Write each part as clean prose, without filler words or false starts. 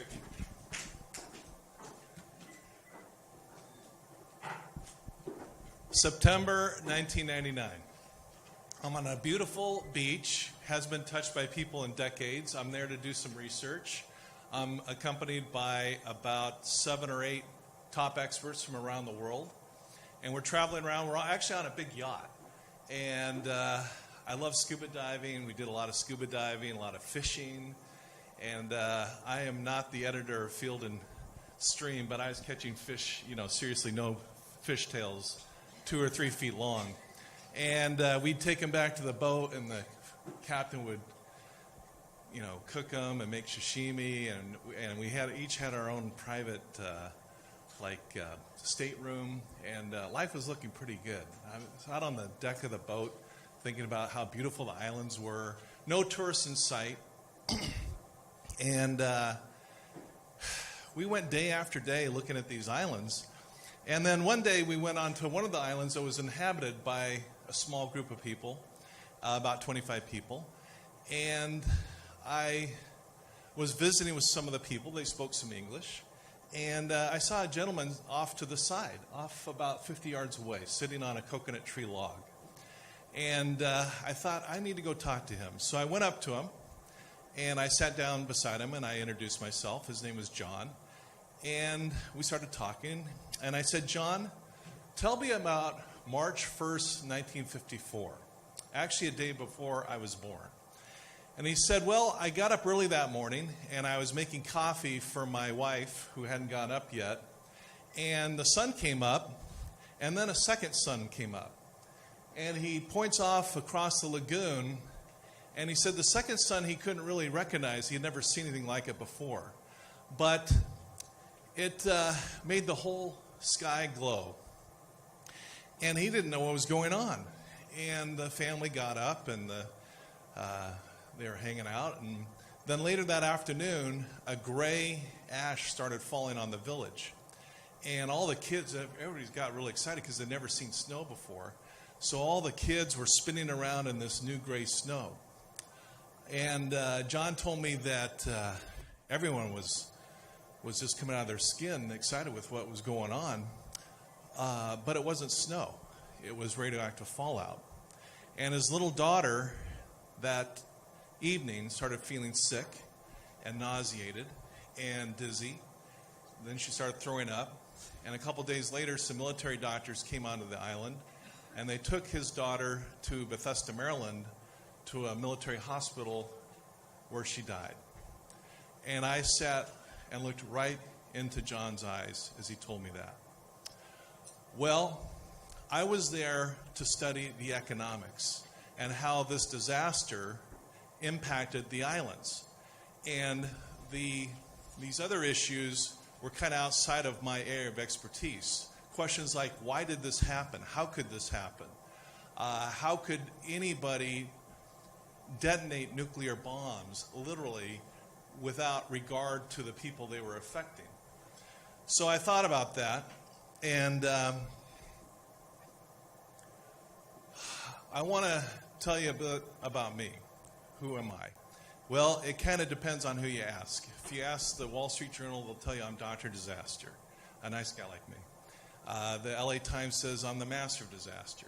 Terrific. September 1999. I'm on a beautiful beach, hasn't been touched by people in decades. I'm there to do some research. I'm accompanied by about 7 or 8 top experts from around the world. And we're traveling around. We're actually on a big yacht. And I love scuba diving. We did a lot of scuba diving, a lot of fishing. And I am not the editor of Field and Stream, but I was catching fish, seriously, no fish tails, 2 or 3 feet long. And we'd take them back to the boat, and the captain would, cook them and make sashimi. And we each had our own private, stateroom. And life was looking pretty good. I was out on the deck of the boat thinking about how beautiful the islands were. No tourists in sight. And we went day after day looking at these islands. And then one day we went on to one of the islands that was inhabited by a small group of people, about 25 people. And I was visiting with some of the people. They spoke some English. And I saw a gentleman off to the side, off about 50 yards away, sitting on a coconut tree log. And I thought, I need to go talk to him. So I went up to him. And I sat down beside him, and I introduced myself. His name was John. And we started talking. And I said, John, tell me about March 1st, 1954. Actually, a day before I was born. And he said, well, I got up early that morning, and I was making coffee for my wife, who hadn't gotten up yet. And the sun came up, and then a second sun came up. And he points off across the lagoon. And he said the second sun he couldn't really recognize. He had never seen anything like it before. But it made the whole sky glow. And he didn't know what was going on. And the family got up, and they were hanging out. And then later that afternoon, a gray ash started falling on the village. And all the kids, everybody got really excited because they'd never seen snow before. So all the kids were spinning around in this new gray snow. And John told me that everyone was just coming out of their skin, excited with what was going on. But it wasn't snow. It was radioactive fallout. And his little daughter that evening started feeling sick and nauseated and dizzy. Then she started throwing up. And a couple days later, some military doctors came onto the island, and they took his daughter to Bethesda, Maryland, to a military hospital where she died. And I sat and looked right into John's eyes as he told me that. Well, I was there to study the economics and how this disaster impacted the islands. And these other issues were kind of outside of my area of expertise. Questions like, why did this happen? How could this happen? How could anybody detonate nuclear bombs, literally, without regard to the people they were affecting? So I thought about that, and I want to tell you a bit about me. Who am I? Well, it kind of depends on who you ask. If you ask the Wall Street Journal, they'll tell you I'm Dr. Disaster, a nice guy like me. The LA Times says I'm the master of disaster.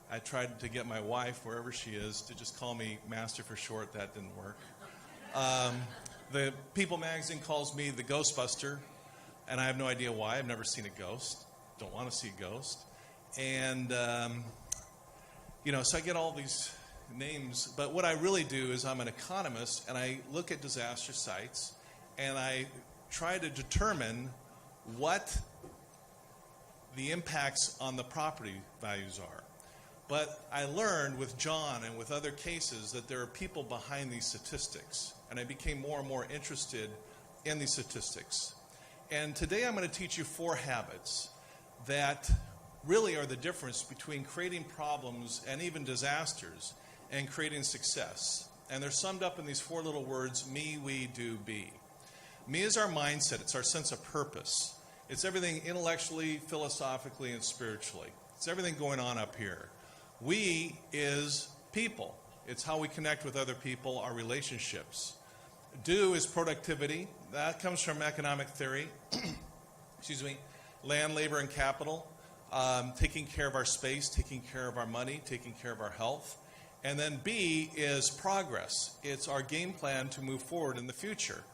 I tried to get my wife, wherever she is, to just call me Master for short. That didn't work. The People magazine calls me the Ghostbuster, and I have no idea why. I've never seen a ghost. Don't want to see a ghost. And, so I get all these names. But what I really do is I'm an economist, and I look at disaster sites, and I try to determine what the impacts on the property values are. But I learned with John and with other cases that there are people behind these statistics. And I became more and more interested in these statistics. And today I'm going to teach you 4 habits that really are the difference between creating problems and even disasters and creating success. And they're summed up in these 4 little words: me, we, do, be. Me is our mindset. It's our sense of purpose. It's everything intellectually, philosophically, and spiritually. It's everything going on up here. We is people. It's how we connect with other people, our relationships. Do is productivity. That comes from economic theory. Excuse me. Land, labor, and capital. Taking care of our space, taking care of our money, taking care of our health. And then B is progress. It's our game plan to move forward in the future.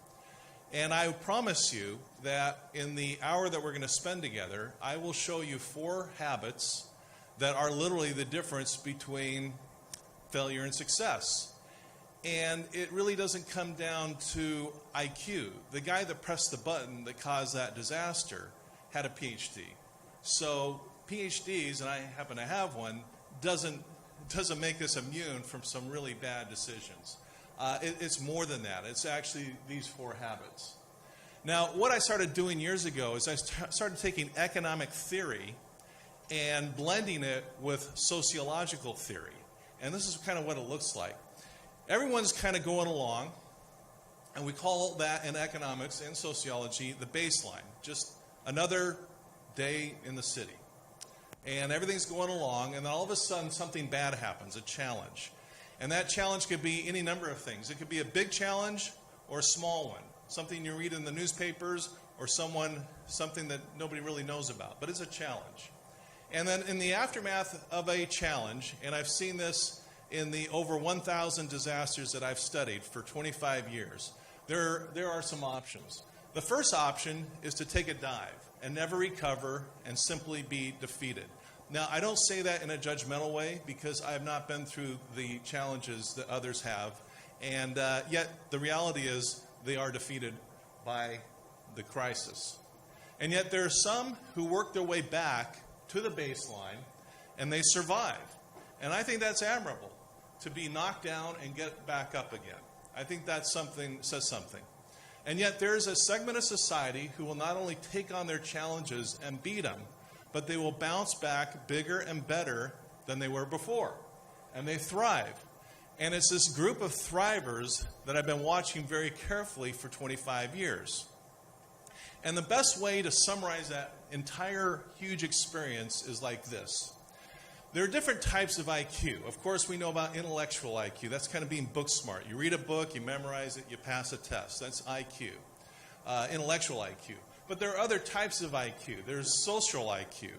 And I promise you that in the hour that we're going to spend together, I will show you 4 habits that are literally the difference between failure and success. And it really doesn't come down to IQ. The guy that pressed the button that caused that disaster had a PhD. So PhDs, and I happen to have one, doesn't make us immune from some really bad decisions. It's more than that. It's actually these 4 habits. Now, what I started doing years ago is I started taking economic theory and blending it with sociological theory. And this is kind of what it looks like. Everyone's kind of going along, and we call that in economics and sociology the baseline, just another day in the city. And everything's going along, and then all of a sudden something bad happens, a challenge. And that challenge could be any number of things. It could be a big challenge or a small one, something you read in the newspapers or something that nobody really knows about, but it's a challenge. And then in the aftermath of a challenge, and I've seen this in the over 1,000 disasters that I've studied for 25 years, there are some options. The first option is to take a dive and never recover and simply be defeated. Now, I don't say that in a judgmental way because I have not been through the challenges that others have, and yet the reality is they are defeated by the crisis. And yet there are some who work their way back to the baseline, and they survive. And I think that's admirable, to be knocked down and get back up again. I think that says something. And yet there's a segment of society who will not only take on their challenges and beat them, but they will bounce back bigger and better than they were before. And they thrive. And it's this group of thrivers that I've been watching very carefully for 25 years. And the best way to summarize that entire huge experience is like this. There are different types of IQ. Of course, we know about intellectual IQ. That's kind of being book smart. You read a book, you memorize it, you pass a test. That's IQ, intellectual IQ. But there are other types of IQ. There's social IQ,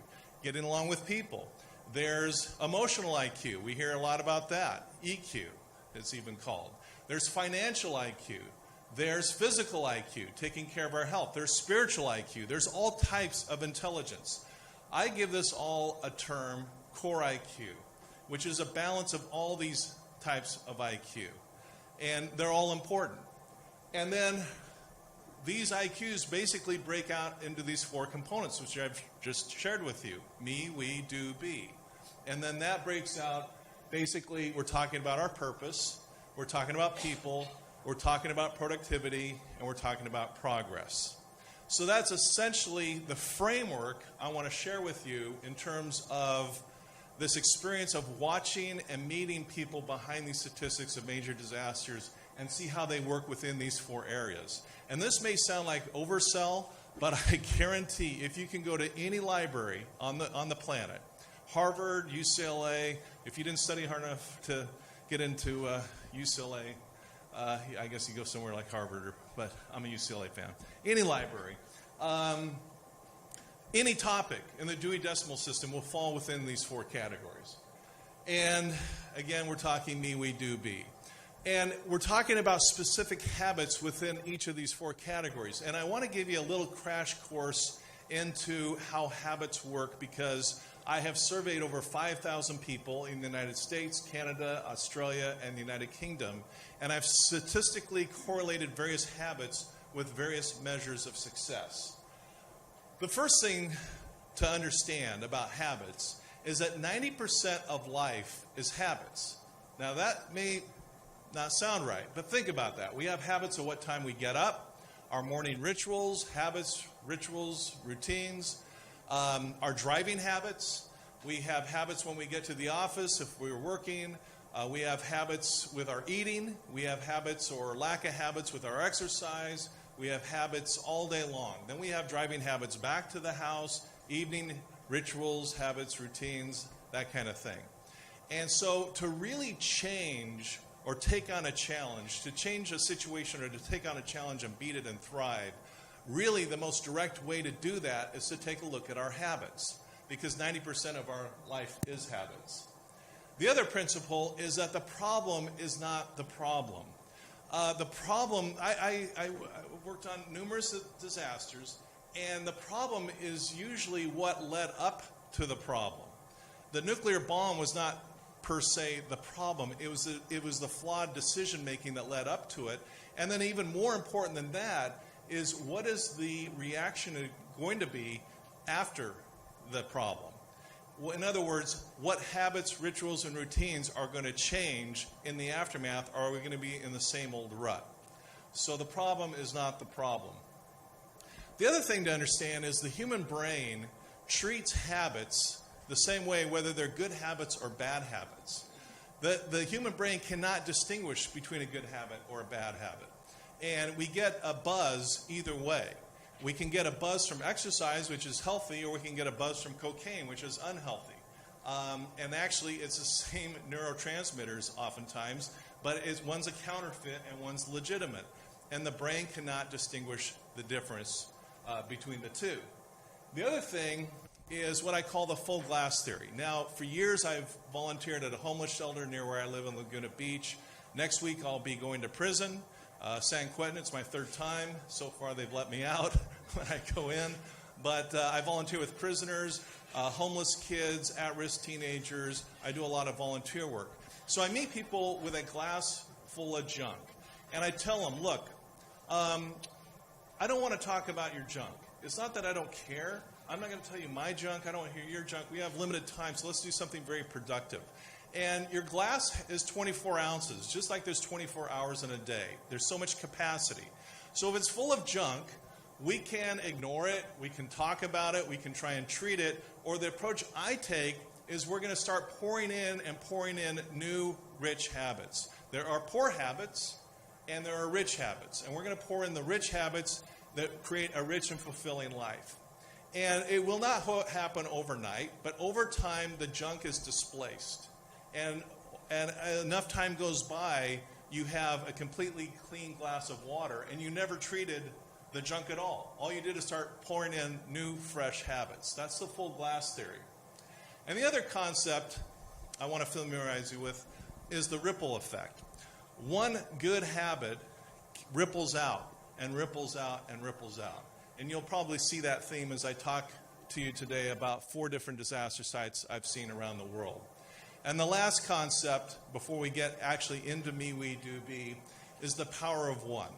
getting along with people. There's emotional IQ. We hear a lot about that. EQ, it's even called. There's financial IQ. There's physical IQ, taking care of our health. There's spiritual IQ. There's all types of intelligence. I give this all a term, core IQ, which is a balance of all these types of IQ. And they're all important. And then these IQs basically break out into these 4 components, which I've just shared with you. Me, we, do, be. And then that breaks out, basically, we're talking about our purpose, we're talking about people, we're talking about productivity, and we're talking about progress. So that's essentially the framework I want to share with you in terms of this experience of watching and meeting people behind these statistics of major disasters and see how they work within these 4 areas. And this may sound like oversell, but I guarantee if you can go to any library on the planet, Harvard, UCLA, if you didn't study hard enough to get into UCLA, I guess you go somewhere like Harvard, but I'm a UCLA fan. Any library, any topic in the Dewey Decimal System will fall within these 4 categories. And again, we're talking me, we, do, be. And we're talking about specific habits within each of these 4 categories. And I want to give you a little crash course into how habits work because I have surveyed over 5,000 people in the United States, Canada, Australia, and the United Kingdom. And I've statistically correlated various habits with various measures of success. The first thing to understand about habits is that 90% of life is habits. Now that may not sound right, but think about that. We have habits of what time we get up, our morning rituals, habits, rituals, routines, our driving habits. We have habits when we get to the office if we're working. We have habits with our eating. We have habits or lack of habits with our exercise. We have habits all day long. Then we have driving habits back to the house, evening rituals, habits, routines, that kind of thing. And so to really change or take on a challenge, to change a situation or to take on a challenge and beat it and thrive, really the most direct way to do that is to take a look at our habits, because 90% of our life is habits. The other principle is that the problem is not the problem. The problem, I worked on numerous disasters, and the problem is usually what led up to the problem. The nuclear bomb was not per se the problem. It was the flawed decision making that led up to it. And then even more important than that is, what is the reaction going to be after the problem? In other words, what habits, rituals, and routines are going to change in the aftermath, or are we going to be in the same old rut? So the problem is not the problem. The other thing to understand is the human brain treats habits the same way, whether they're good habits or bad habits. The human brain cannot distinguish between a good habit or a bad habit. And we get a buzz either way. We can get a buzz from exercise, which is healthy, or we can get a buzz from cocaine, which is unhealthy. And actually, it's the same neurotransmitters oftentimes, but one's a counterfeit and one's legitimate. And the brain cannot distinguish the difference between the two. The other thing is what I call the full glass theory. Now, for years, I've volunteered at a homeless shelter near where I live in Laguna Beach. Next week, I'll be going to prison. San Quentin, it's my third time. So far, they've let me out when I go in. But I volunteer with prisoners, homeless kids, at-risk teenagers. I do a lot of volunteer work. So I meet people with a glass full of junk. And I tell them, look, I don't want to talk about your junk. It's not that I don't care. I'm not going to tell you my junk. I don't want to hear your junk. We have limited time, so let's do something very productive. And your glass is 24 ounces, just like there's 24 hours in a day. There's so much capacity. So if it's full of junk, we can ignore it, we can talk about it, we can try and treat it, or the approach I take is we're going to start pouring in new, rich habits. There are poor habits, and there are rich habits. And we're going to pour in the rich habits that create a rich and fulfilling life. And it will not happen overnight, but over time, the junk is displaced. And enough time goes by, you have a completely clean glass of water, and you never treated the junk at all. All you did is start pouring in new, fresh habits. That's the full glass theory. And the other concept I want to familiarize you with is the ripple effect. One good habit ripples out and ripples out and ripples out. And you'll probably see that theme as I talk to you today about 4 different disaster sites I've seen around the world. And the last concept, before we get actually into Me, We, Do, Be, is the power of one.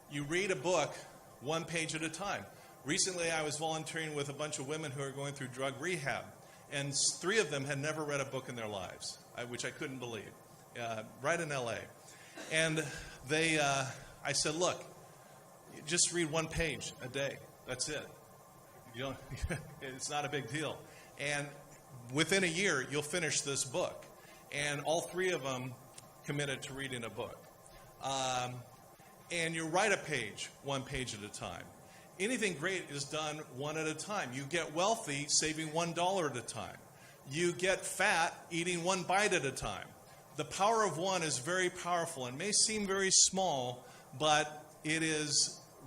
You read a book 1 page at a time. Recently, I was volunteering with a bunch of women who are going through drug rehab, and 3 of them had never read a book in their lives, which I couldn't believe, right in L.A. And I said, look, just read 1 page a day. That's it. It's not a big deal. And within a year, you'll finish this book. And all 3 of them committed to reading a book. And you write a page, 1 page at a time. Anything great is done 1 at a time. You get wealthy saving $1 at a time. You get fat eating 1 bite at a time. The power of one is very powerful and may seem very small, but it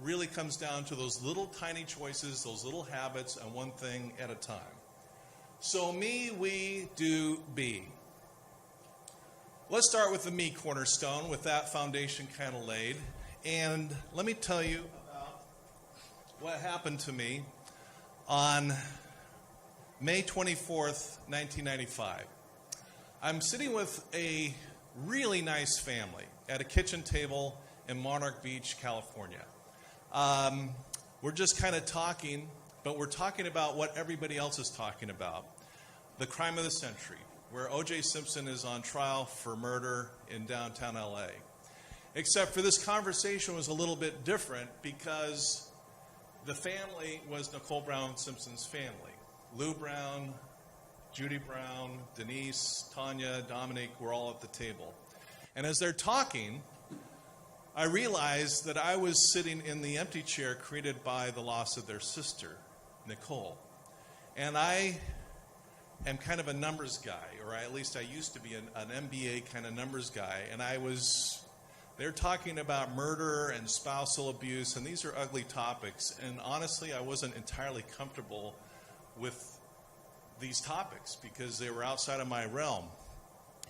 really comes down to those little tiny choices, those little habits, and 1 thing at a time. So Me, We, Do, Be. Let's start with the Me cornerstone, with that foundation kind of laid. And let me tell you about what happened to me on May 24th, 1995. I'm sitting with a really nice family at a kitchen table in Monarch Beach, California. We're just kind of talking, but we're talking about what everybody else is talking about. The crime of the century, where O.J. Simpson is on trial for murder in downtown L.A. Except for this conversation was a little bit different because the family was Nicole Brown Simpson's family. Lou Brown, Judy Brown, Denise, Tanya, Dominic were all at the table. And as they're talking, I realized that I was sitting in the empty chair created by the loss of their sister, Nicole. And I am kind of a numbers guy, or at least I used to be an MBA kind of numbers guy, and they're talking about murder and spousal abuse, and these are ugly topics, and honestly, I wasn't entirely comfortable with these topics because they were outside of my realm.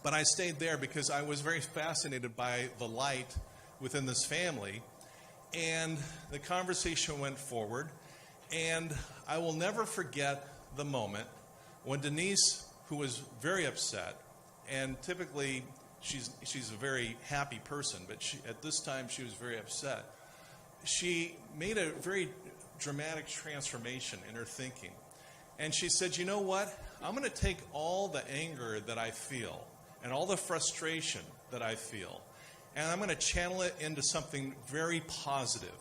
But I stayed there because I was very fascinated by the light within this family, and the conversation went forward, and I will never forget the moment when Denise, who was very upset, and typically she's a very happy person, but at this time she was very upset. She made a very dramatic transformation in her thinking. And she said, you know what? I'm going to take all the anger that I feel and all the frustration that I feel, and I'm going to channel it into something very positive.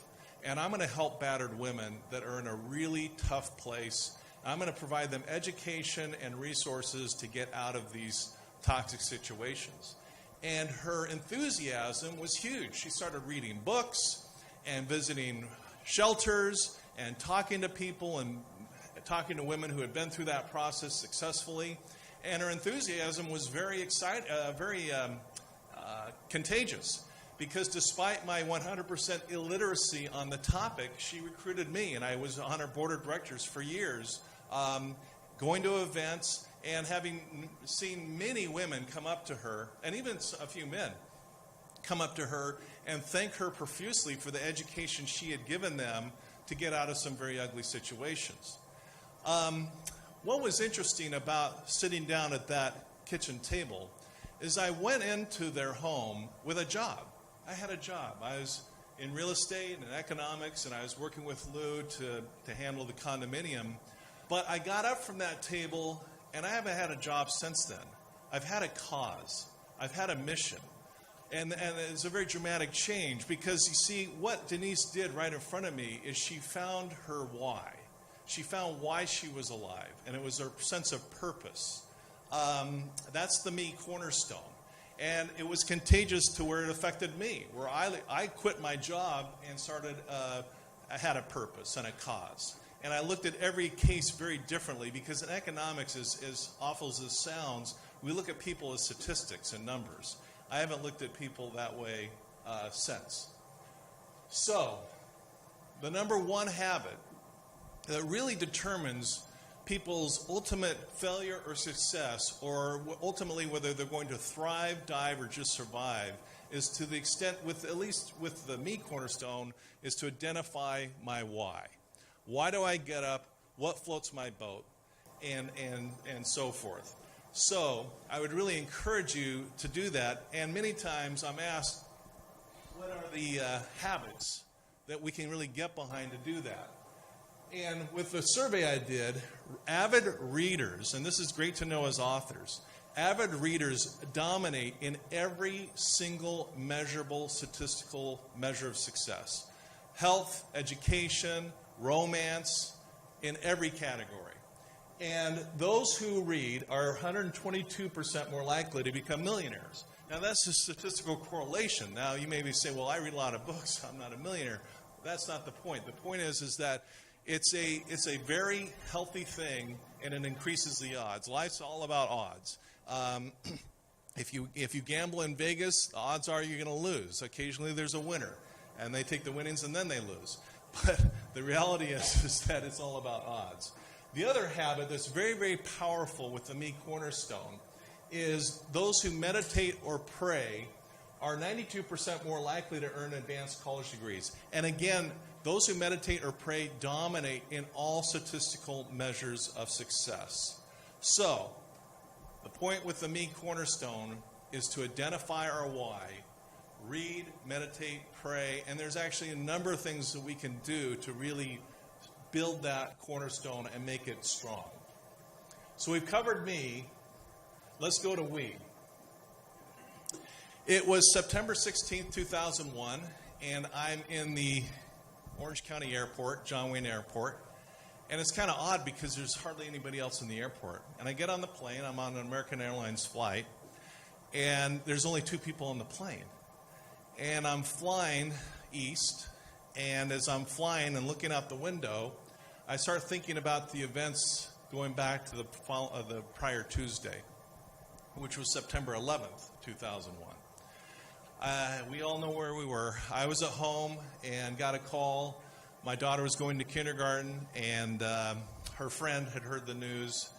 And I'm going to help battered women that are in a really tough place. I'm going to provide them education and resources to get out of these toxic situations. And her enthusiasm was huge. She started reading books and visiting shelters and talking to people and talking to women who had been through that process successfully. And her enthusiasm was very contagious, because despite my 100% illiteracy on the topic, she recruited me, and I was on her board of directors for years, going to events and having seen many women come up to her, and even a few men come up to her and thank her profusely for the education she had given them to get out of some very ugly situations. What was interesting about sitting down at that kitchen table is I went into their home with a job. I had a job. I was in real estate and economics, and I was working with Lou to handle the condominium. But I got up from that table, and I haven't had a job since then. I've had a cause. I've had a mission. And it's a very dramatic change, because you see, what Denise did right in front of me is she found her why. She found why she was alive, and it was her sense of purpose. That's the me cornerstone. And it was contagious to where it affected me, where I quit my job and started, I had a purpose and a cause. And I looked at every case very differently, because in economics, as awful as this sounds, we look at people as statistics and numbers. I haven't looked at people that way since. So, the number one habit that really determines people's ultimate failure or success, or ultimately whether they're going to thrive, dive, or just survive, is to the extent, at least with the me cornerstone, is to identify my why. Why do I get up? What floats my boat? And so forth. So I would really encourage you to do that. And many times I'm asked, what are the habits that we can really get behind to do that? And with the survey I did, avid readers, and this is great to know as authors, avid readers dominate in every single measurable statistical measure of success. Health, education, romance, in every category. And those who read are 122% more likely to become millionaires. Now, that's a statistical correlation. Now, you may be saying, well, I read a lot of books, I'm not a millionaire. That's not the point. The point is that it's a very healthy thing, and it increases the odds. Life's all about odds. If you gamble in Vegas, the odds are you're going to lose. Occasionally there's a winner, and they take the winnings and then they lose. But the reality is that it's all about odds. The other habit that's very, very powerful with the me cornerstone is those who meditate or pray are 92% more likely to earn advanced college degrees. And again, those who meditate or pray dominate in all statistical measures of success. So, the point with the me cornerstone is to identify our why, read, meditate, pray, and there's actually a number of things that we can do to really build that cornerstone and make it strong. So we've covered me. Let's go to we. It was September 16th, 2001, and I'm in the Orange County Airport, John Wayne Airport, and it's kind of odd because there's hardly anybody else in the airport. And I get on the plane, I'm on an American Airlines flight, and there's only 2 people on the plane. And I'm flying east, and as I'm flying and looking out the window, I start thinking about the events going back to the prior Tuesday, which was September 11th, 2001. We all know where we were. I was at home and got a call. My daughter was going to kindergarten, and her friend had heard the news.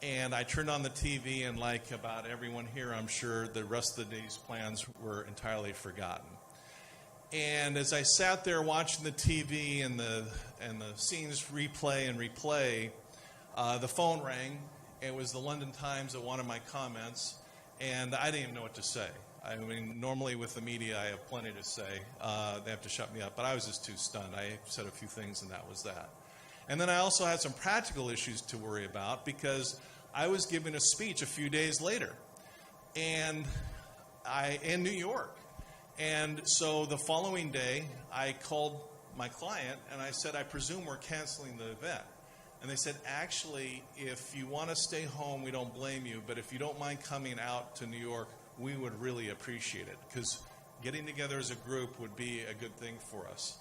And I turned on the TV, and like about everyone here, I'm sure the rest of the day's plans were entirely forgotten. And as I sat there watching the TV and the scenes replay and replay, the phone rang. It was the London Times that wanted my comments, and I didn't even know what to say. I mean, normally with the media, I have plenty to say. They have to shut me up, but I was just too stunned. I said a few things, and that was that. And then I also had some practical issues to worry about because I was giving a speech a few days later, and in New York. And so the following day, I called my client, and I said, I presume we're canceling the event. And they said, actually, if you want to stay home, we don't blame you, but if you don't mind coming out to New York, we would really appreciate it, because getting together as a group would be a good thing for us.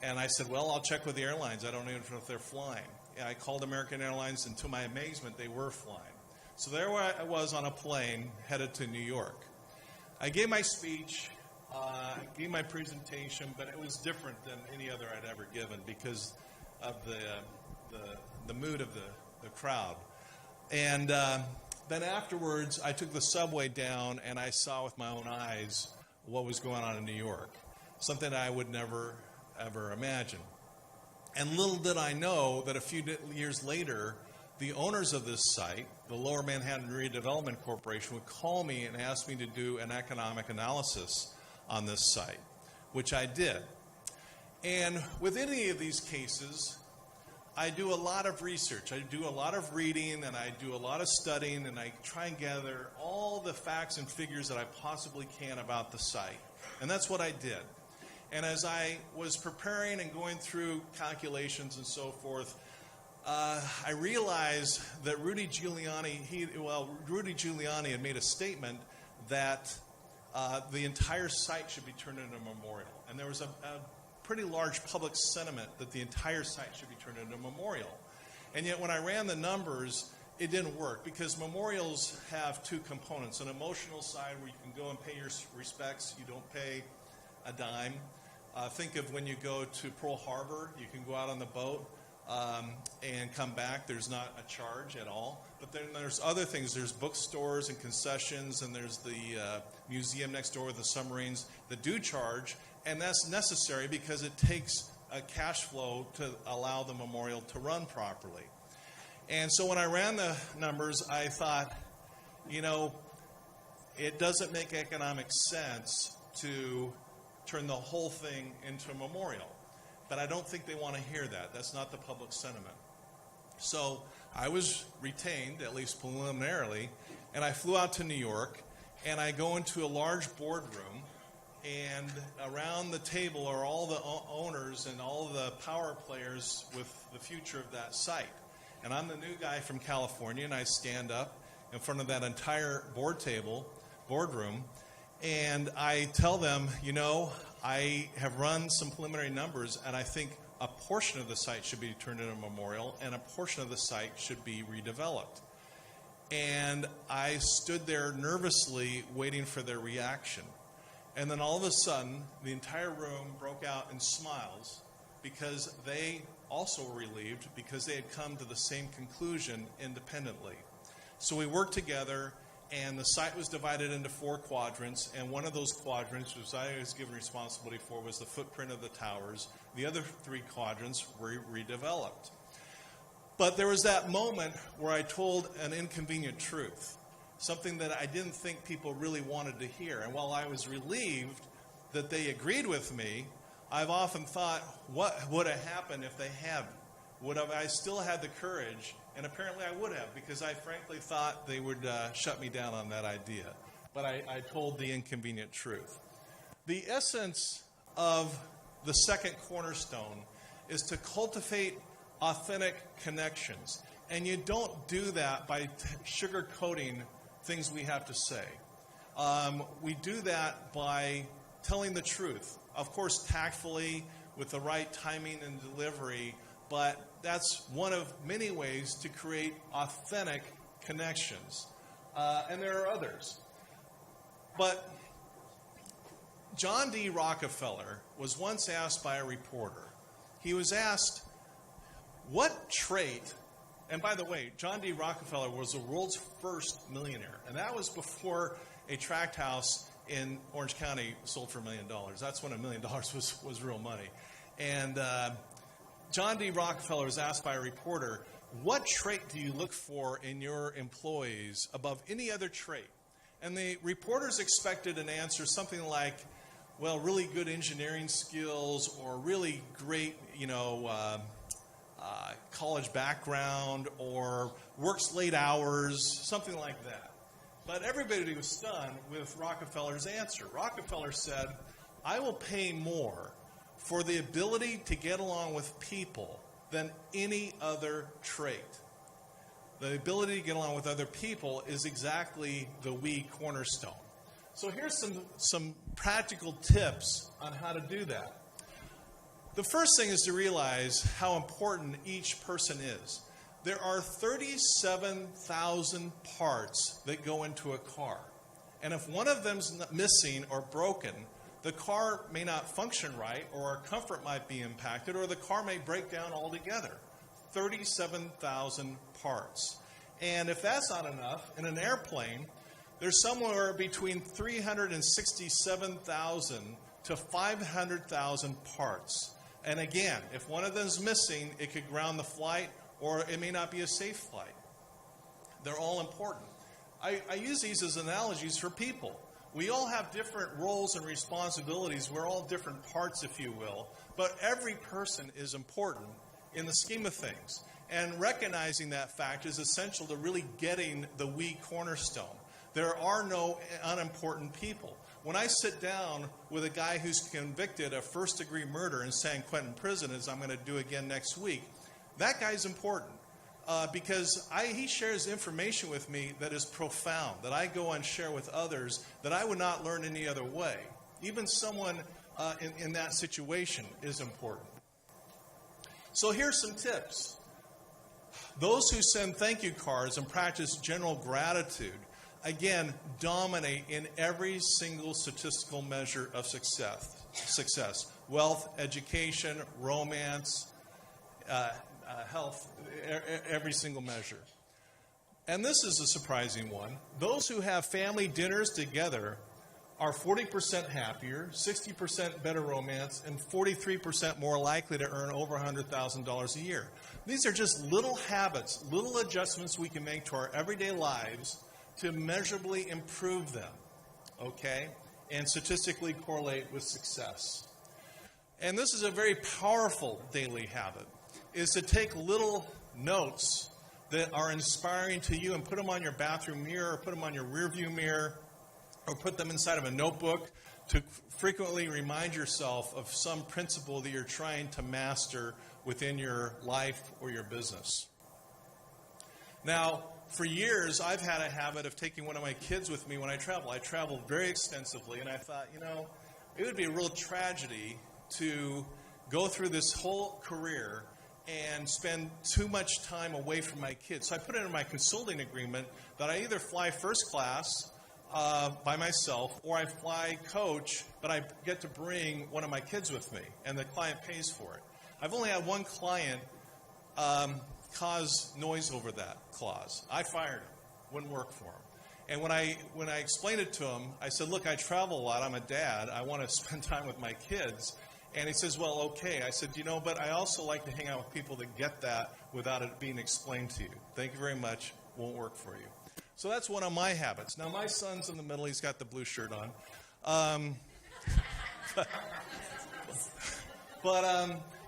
And I said, well, I'll check with the airlines. I don't even know if they're flying. And I called American Airlines, and to my amazement, they were flying. So there I was on a plane headed to New York. I gave my speech, gave my presentation, but it was different than any other I'd ever given because of the mood of the crowd. And then afterwards, I took the subway down, and I saw with my own eyes what was going on in New York, something I would never ever imagine. And little did I know that a few years later, the owners of this site, the Lower Manhattan Redevelopment Corporation, would call me and ask me to do an economic analysis on this site, which I did. And with any of these cases, I do a lot of research. I do a lot of reading, and I do a lot of studying, and I try and gather all the facts and figures that I possibly can about the site. And that's what I did. And as I was preparing and going through calculations and so forth, I realized that Rudy Giuliani had made a statement that the entire site should be turned into a memorial. And there was a pretty large public sentiment that the entire site should be turned into a memorial. And yet when I ran the numbers, it didn't work, because memorials have two components: an emotional side where you can go and pay your respects. You don't pay a dime. Think of when you go to Pearl Harbor, you can go out on the boat and come back. There's not a charge at all. But then there's other things. There's bookstores and concessions, and there's the museum next door with the submarines that do charge, and that's necessary because it takes a cash flow to allow the memorial to run properly. And so when I ran the numbers, I thought, it doesn't make economic sense to turn the whole thing into a memorial. But I don't think they want to hear that. That's not the public sentiment. So I was retained, at least preliminarily, and I flew out to New York, and I go into a large boardroom, and around the table are all the owners and all the power players with the future of that site. And I'm the new guy from California, and I stand up in front of that entire boardroom, and I tell them, I have run some preliminary numbers, and I think a portion of the site should be turned into a memorial, and a portion of the site should be redeveloped. And I stood there nervously waiting for their reaction. And then all of a sudden, the entire room broke out in smiles, because they also were relieved, because they had come to the same conclusion independently. So we worked together, and the site was divided into 4 quadrants, and one of those quadrants, which I was given responsibility for, was the footprint of the towers. The other 3 quadrants were redeveloped. But there was that moment where I told an inconvenient truth, something that I didn't think people really wanted to hear. And while I was relieved that they agreed with me, I've often thought, what would have happened if they hadn't? Would have I still had the courage? And apparently I would have, because I frankly thought they would shut me down on that idea. But I told the inconvenient truth. The essence of the second cornerstone is to cultivate authentic connections. And you don't do that by sugarcoating things we have to say. We do that by telling the truth. Of course, tactfully, with the right timing and delivery, but that's one of many ways to create authentic connections. And there are others. But John D. Rockefeller was once asked by a reporter. He was asked, what trait, and by the way, John D. Rockefeller was the world's first millionaire, and that was before a tract house in Orange County sold for $1 million. That's when $1 million was real money. And John D. Rockefeller was asked by a reporter, what trait do you look for in your employees above any other trait? And the reporters expected an answer something like, well, really good engineering skills or really great, college background or works late hours, something like that. But everybody was stunned with Rockefeller's answer. Rockefeller said, I will pay more for the ability to get along with people than any other trait. The ability to get along with other people is exactly the we cornerstone. So here's some practical tips on how to do that. The first thing is to realize how important each person is. There are 37,000 parts that go into a car. And if one of them's missing or broken, the car may not function right, or our comfort might be impacted, or the car may break down altogether. 37,000 parts. And if that's not enough, in an airplane, there's somewhere between 367,000 to 500,000 parts. And again, if one of them is missing, it could ground the flight, or it may not be a safe flight. They're all important. I use these as analogies for people. We all have different roles and responsibilities. We're all different parts, if you will. But every person is important in the scheme of things. And recognizing that fact is essential to really getting the we cornerstone. There are no unimportant people. When I sit down with a guy who's convicted of first-degree murder in San Quentin prison, as I'm going to do again next week, that guy's important because he shares information with me that is profound, that I go and share with others that I would not learn any other way. Even someone in that situation is important. So here's some tips. Those who send thank you cards and practice general gratitude, again, dominate in every single statistical measure of success. Wealth, education, romance, health, every single measure. And this is a surprising one. Those who have family dinners together are 40% happier, 60% better romance, and 43% more likely to earn over $100,000 a year. These are just little habits, little adjustments we can make to our everyday lives to measurably improve them, okay, and statistically correlate with success. And this is a very powerful daily habit, is to take little notes that are inspiring to you and put them on your bathroom mirror, or put them on your rearview mirror, or put them inside of a notebook to frequently remind yourself of some principle that you're trying to master within your life or your business. Now, for years, I've had a habit of taking one of my kids with me when I travel. I travel very extensively, and I thought, it would be a real tragedy to go through this whole career and spend too much time away from my kids. So I put it in my consulting agreement that I either fly first class by myself, or I fly coach, but I get to bring one of my kids with me, and the client pays for it. I've only had one client cause noise over that clause. I fired him. Wouldn't work for him. And when I explained it to him, I said, look, I travel a lot. I'm a dad. I want to spend time with my kids. And he says, well, okay. I said, but I also like to hang out with people that get that without it being explained to you. Thank you very much. Won't work for you. So that's one of my habits. Now, my son's in the middle. He's got the blue shirt on. But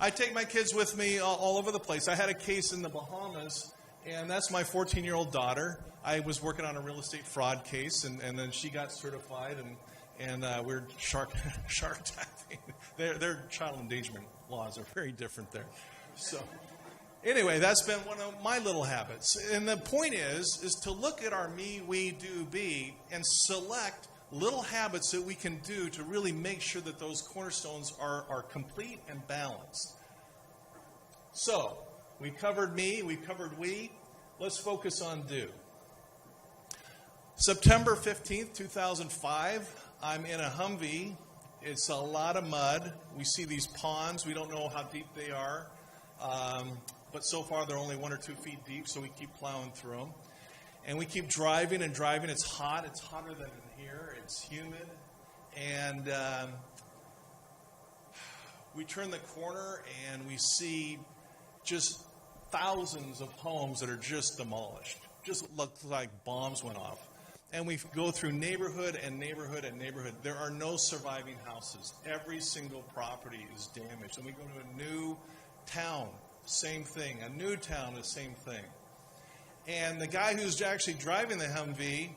I take my kids with me all over the place. I had a case in the Bahamas, and that's my 14-year-old daughter. I was working on a real estate fraud case, and then she got certified, and we're shark attacking. Their child endangerment laws are very different there. So anyway, that's been one of my little habits. And the point is to look at our me, we, do, be, and select little habits that we can do to really make sure that those cornerstones are complete and balanced. So, we covered me, we covered we. Let's focus on do. September 15th, 2005, I'm in a Humvee. It's a lot of mud. We see these ponds. We don't know how deep they are. But so far they're only 1 or 2 feet deep, so we keep plowing through them. And we keep driving and driving. It's hot. It's hotter than in here. It's humid. And we turn the corner and we see just thousands of homes that are just demolished. Just looks like bombs went off. And we go through neighborhood and neighborhood and neighborhood. There are no surviving houses. Every single property is damaged. And we go to a new town, same thing. A new town, the same thing. And the guy who's actually driving the Humvee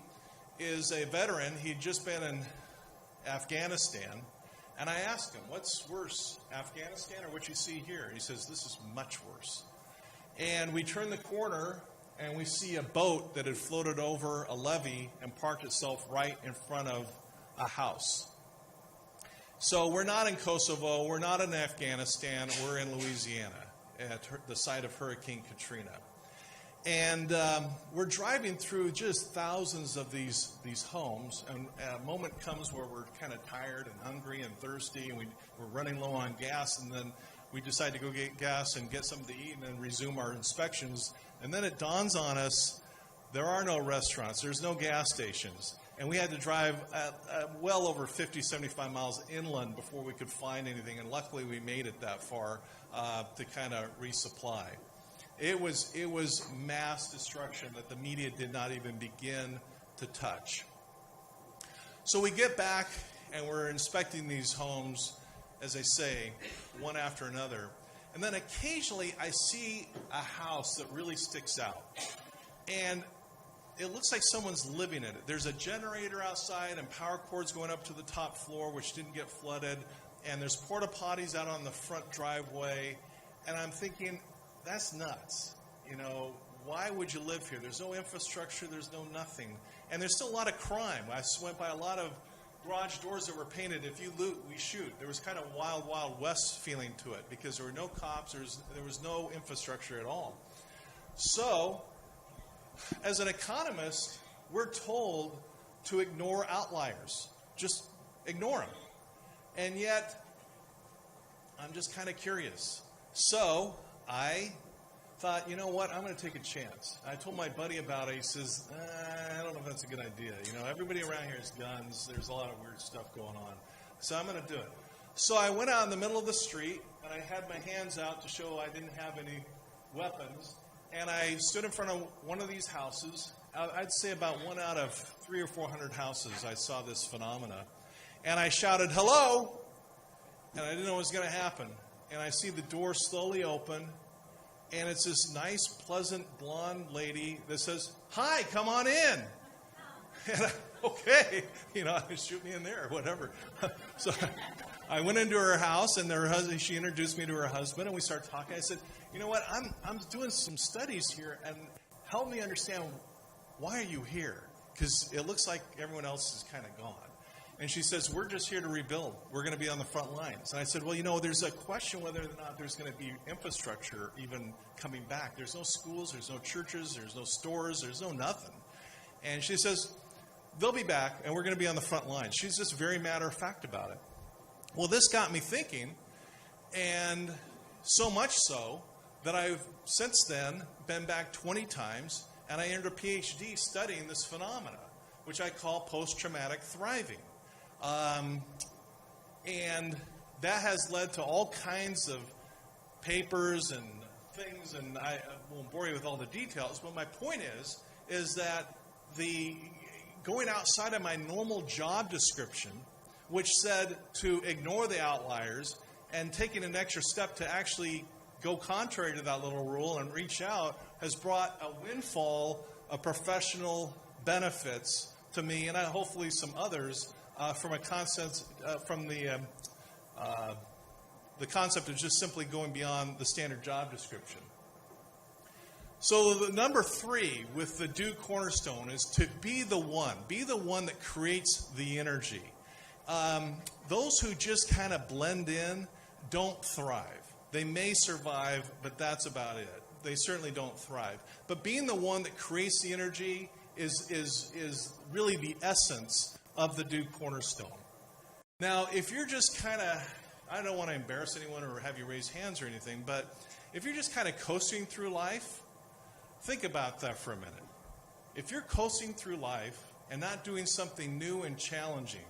is a veteran. He'd just been in Afghanistan. And I asked him, what's worse, Afghanistan or what you see here? He says, this is much worse. And we turn the corner and we see a boat that had floated over a levee and parked itself right in front of a house. So we're not in Kosovo, we're not in Afghanistan, we're in Louisiana at the site of Hurricane Katrina. And we're driving through just thousands of these homes, and a moment comes where we're kind of tired and hungry and thirsty, and we're running low on gas, and then we decide to go get gas and get something to eat and then resume our inspections. And then it dawns on us, there are no restaurants, there's no gas stations. And we had to drive well over 50, 75 miles inland before we could find anything. And luckily we made it that far to kind of resupply. It was mass destruction that the media did not even begin to touch. So we get back and we're inspecting these homes, as I say, one after another. And then occasionally I see a house that really sticks out. And it looks like someone's living in it. There's a generator outside and power cords going up to the top floor, which didn't get flooded. And there's porta potties out on the front driveway. And I'm thinking, that's nuts. You know, why would you live here? There's no infrastructure. There's no nothing. And there's still a lot of crime. I went by a lot of garage doors that were painted, if you loot, we shoot. There was kind of wild, wild west feeling to it because there were no cops, there was no infrastructure at all. So, as an economist, we're told to ignore outliers. Just ignore them. And yet, I'm just kind of curious. So, I thought, you know what, I'm going to take a chance. I told my buddy about it. He says, I don't know if that's a good idea. You know, everybody around here has guns. There's a lot of weird stuff going on. So I'm going to do it. So I went out in the middle of the street, and I had my hands out to show I didn't have any weapons. And I stood in front of one of these houses. I'd say about 1 out of 300 or 400 houses I saw this phenomena. And I shouted, hello! And I didn't know what was going to happen. And I see the door slowly open. And it's this nice, pleasant, blonde lady that says, hi, come on in. And okay, you know, shoot me in there or whatever. So I went into her house, and she introduced me to her husband, and we started talking. I said, you know what, I'm doing some studies here, and help me understand, why are you here? Because it looks like everyone else is kind of gone. And she says, we're just here to rebuild. We're going to be on the front lines. And I said, well, you know, there's a question whether or not there's going to be infrastructure even coming back. There's no schools, there's no churches, there's no stores, there's no nothing. And she says, they'll be back, and we're going to be on the front lines. She's just very matter of fact about it. Well, this got me thinking, and so much so that I've since then been back 20 times, and I earned a PhD studying this phenomena, which I call post-traumatic thriving. And that has led to all kinds of papers and things, and I won't bore you with all the details, but my point is that the going outside of my normal job description, which said to ignore the outliers, and taking an extra step to actually go contrary to that little rule and reach out, has brought a windfall of professional benefits to me, and hopefully some others, from a concept, from the concept of just simply going beyond the standard job description. So the number 3 with the do cornerstone is to be the one that creates the energy. Those who just kind of blend in don't thrive. They may survive, but that's about it. They certainly don't thrive. But being the one that creates the energy is really the essence of the Do Cornerstone. Now, if you're just kind of, I don't want to embarrass anyone or have you raise hands or anything, but if you're just kind of coasting through life, think about that for a minute. If you're coasting through life and not doing something new and challenging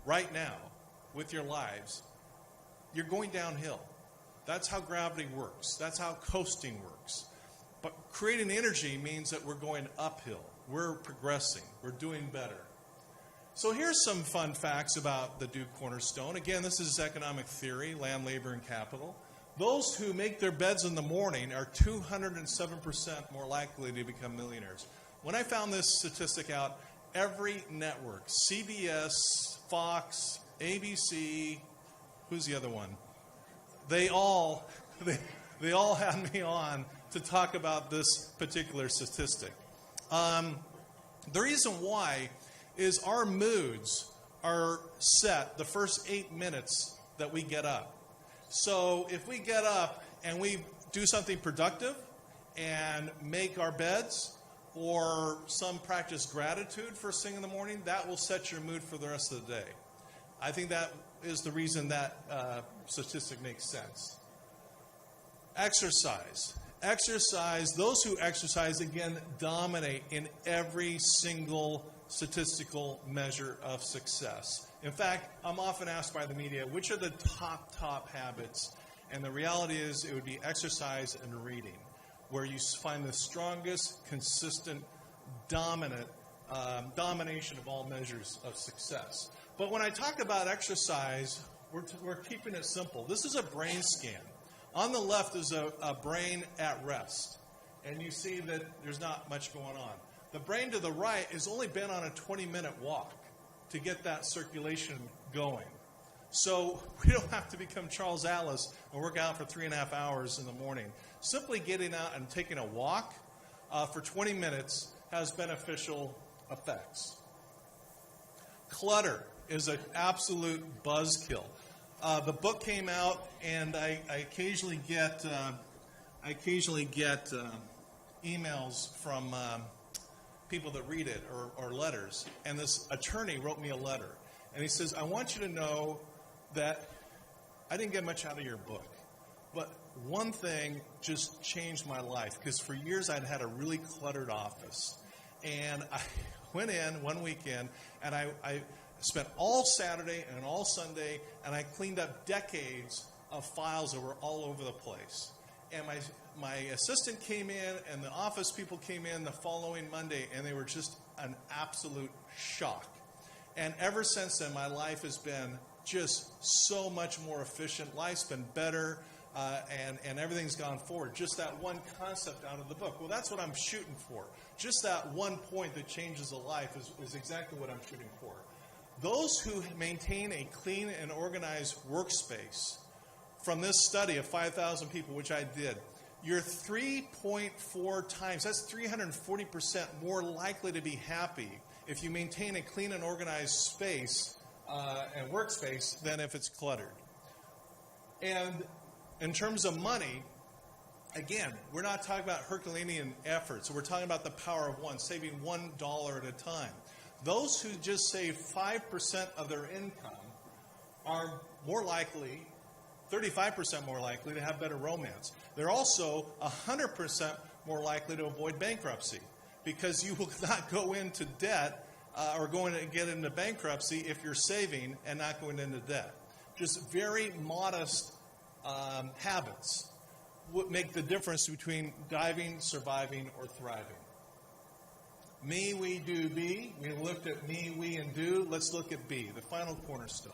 right now with your lives, you're going downhill. That's how gravity works. That's how coasting works. But creating energy means that we're going uphill. We're progressing. We're doing better. So here's some fun facts about the Do Cornerstone. Again, this is economic theory, land, labor, and capital. Those who make their beds in the morning are 207% more likely to become millionaires. When I found this statistic out, every network, CBS, Fox, ABC, who's the other one? They all had me on to talk about this particular statistic. The reason why is our moods are set the first 8 minutes that we get up. So if we get up and we do something productive and make our beds, or some practice gratitude first thing in the morning, that will set your mood for the rest of the day. I think that is the reason that statistic makes sense. Exercise. Exercise, those who exercise, again, dominate in every single statistical measure of success. In fact, I'm often asked by the media, which are the top habits? And the reality is it would be exercise and reading, where you find the strongest, consistent, domination of all measures of success. But when I talk about exercise, we're keeping it simple. This is a brain scan. On the left is a brain at rest, and you see that there's not much going on. The brain to the right has only been on a 20-minute walk to get that circulation going. So we don't have to become Charles Atlas and work out for 3.5 hours in the morning. Simply getting out and taking a walk for 20 minutes has beneficial effects. Clutter is an absolute buzzkill. The book came out, and I occasionally get emails from people that read it or letters. And this attorney wrote me a letter, and he says, "I want you to know that I didn't get much out of your book, but one thing just changed my life, because for years I'd had a really cluttered office, and I went in one weekend and I spent all Saturday and all Sunday, and I cleaned up decades of files that were all over the place. And my assistant came in, and the office people came in the following Monday, and they were just an absolute shock. And ever since then, my life has been just so much more efficient. Life's been better, and everything's gone forward. Just that one concept out of the book. Well, that's what I'm shooting for. Just that one point that changes a life is exactly what I'm shooting for. Those who maintain a clean and organized workspace, from this study of 5,000 people, which I did, you're 3.4 times, that's 340% more likely to be happy if you maintain a clean and organized space and workspace than if it's cluttered. And in terms of money, again, we're not talking about Herculean efforts. We're talking about the power of one, saving $1 at a time. Those who just save 5% of their income are more likely, 35% more likely to have better romance. They're also 100% more likely to avoid bankruptcy, because you will not go into debt or going to get into bankruptcy if you're saving and not going into debt. Just very modest habits would make the difference between diving, surviving, or thriving. Me, we, do, be. We looked at me, we, and do. Let's look at be, the final cornerstone.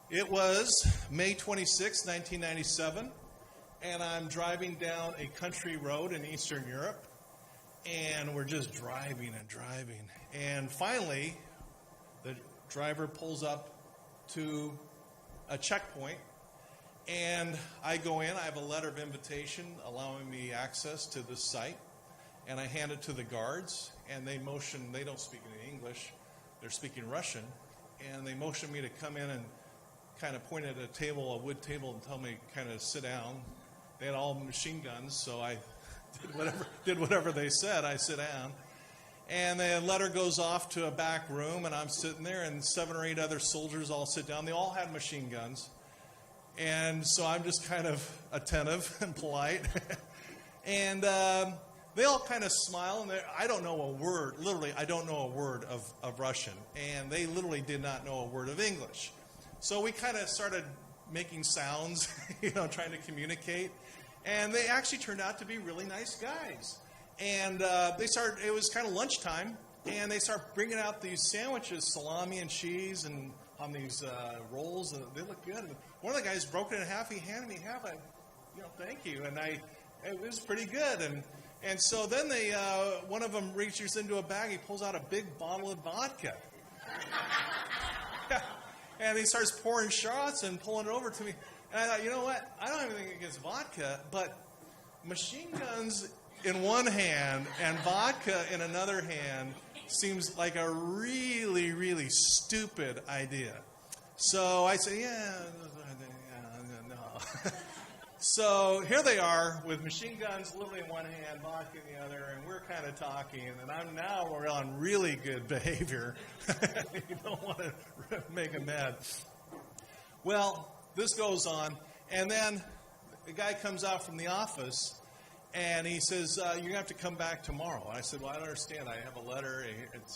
It was May 26, 1997, and I'm driving down a country road in Eastern Europe, and we're just driving and driving. And finally, the driver pulls up to a checkpoint, and I go in. I have a letter of invitation allowing me access to this site, and I hand it to the guards, and they motion. They don't speak any English. They're speaking Russian, and they motion me to come in and kind of point at a table, a wood table, and tell me kind of sit down. They had all machine guns, so I did whatever they said. I sit down. And the letter goes off to a back room, and I'm sitting there, and 7 or 8 other soldiers all sit down. They all had machine guns. And so I'm just kind of attentive and polite. And they all kind of smile, and I don't know a word. Literally, I don't know a word of Russian. And they literally did not know a word of English. So we kind of started making sounds, trying to communicate. And they actually turned out to be really nice guys. And it was kind of lunchtime, and they start bringing out these sandwiches, salami and cheese, and on these rolls, and they look good. And one of the guys broke it in half. He handed me half. Thank you. And it was pretty good. And so then one of them reaches into a bag. He pulls out a big bottle of vodka. And he starts pouring shots and pulling it over to me. And I thought, you know what? I don't have anything against vodka, but machine guns in one hand and vodka in another hand seems like a really, really stupid idea. So I say, no. So here they are with machine guns literally in one hand, vodka in the other, and we're kind of talking, and we're on really good behavior. You don't want to make them mad. Well, this goes on, and then the guy comes out from the office, and he says, you're going to have to come back tomorrow. And I said, well, I don't understand. I have a letter.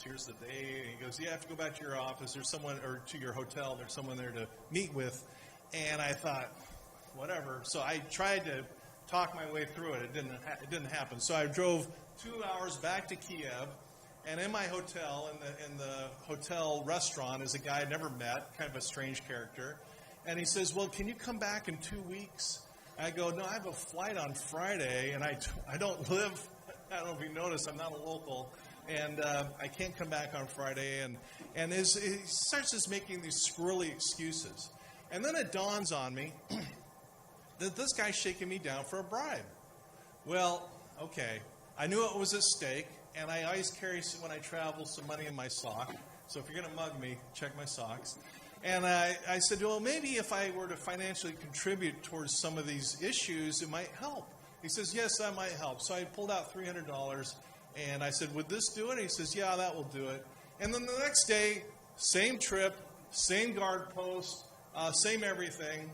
Here's the day. And he goes, you have to go back to your office. There's someone, or to your hotel. There's someone there to meet with. And I thought, whatever. So I tried to talk my way through it. It didn't happen. So I drove 2 hours back to Kiev. And in my hotel, in the hotel restaurant, is a guy I'd never met, kind of a strange character. And he says, well, can you come back in 2 weeks? I go, no, I have a flight on Friday, and I don't live, I don't know if you noticed, I'm not a local, and I can't come back on Friday. And he starts just making these squirrely excuses. And then it dawns on me that this guy's shaking me down for a bribe. Well, okay, I knew it was at stake, and I always carry, when I travel, some money in my sock. So if you're going to mug me, check my socks. And I said, well, maybe if I were to financially contribute towards some of these issues, it might help. He says, yes, that might help. So I pulled out $300, and I said, would this do it? And he says, yeah, that will do it. And then the next day, same trip, same guard post, same everything.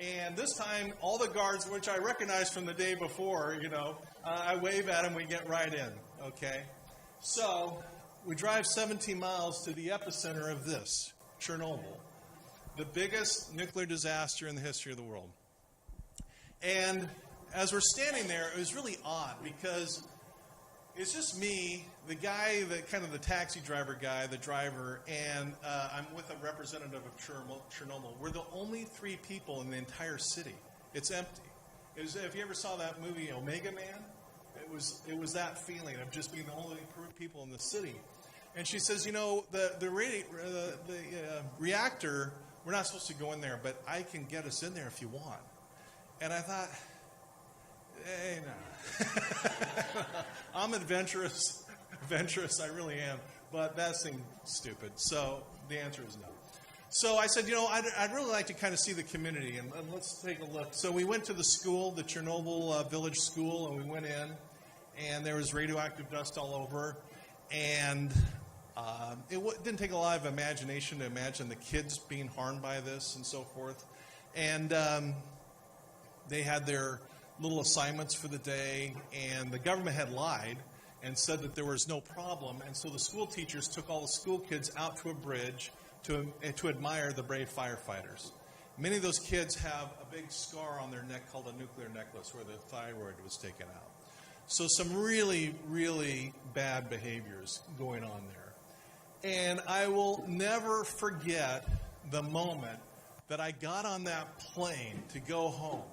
And this time, all the guards, which I recognized from the day before, I wave at them, we get right in, okay? So we drive 17 miles to the epicenter of this. Chernobyl, the biggest nuclear disaster in the history of the world. And as we're standing there, it was really odd because it's just me, the guy, the taxi driver guy, the driver, and I'm with a representative of Chernobyl. We're the only 3 people in the entire city. It's empty. If you ever saw that movie, Omega Man, it was that feeling of just being the only people in the city. And she says, the reactor, we're not supposed to go in there, but I can get us in there if you want. And I thought, hey, no. I'm adventurous, I really am, but that seemed stupid. So the answer is no. So I said, I'd really like to kind of see the community, and let's take a look. So we went to the school, the Chernobyl village school, and we went in, and there was radioactive dust all over. And it didn't take a lot of imagination to imagine the kids being harmed by this and so forth. And they had their little assignments for the day, and the government had lied and said that there was no problem. And so the school teachers took all the school kids out to a bridge to admire the brave firefighters. Many of those kids have a big scar on their neck called a nuclear necklace where the thyroid was taken out. So some really, really bad behaviors going on there. And I will never forget the moment that I got on that plane to go home.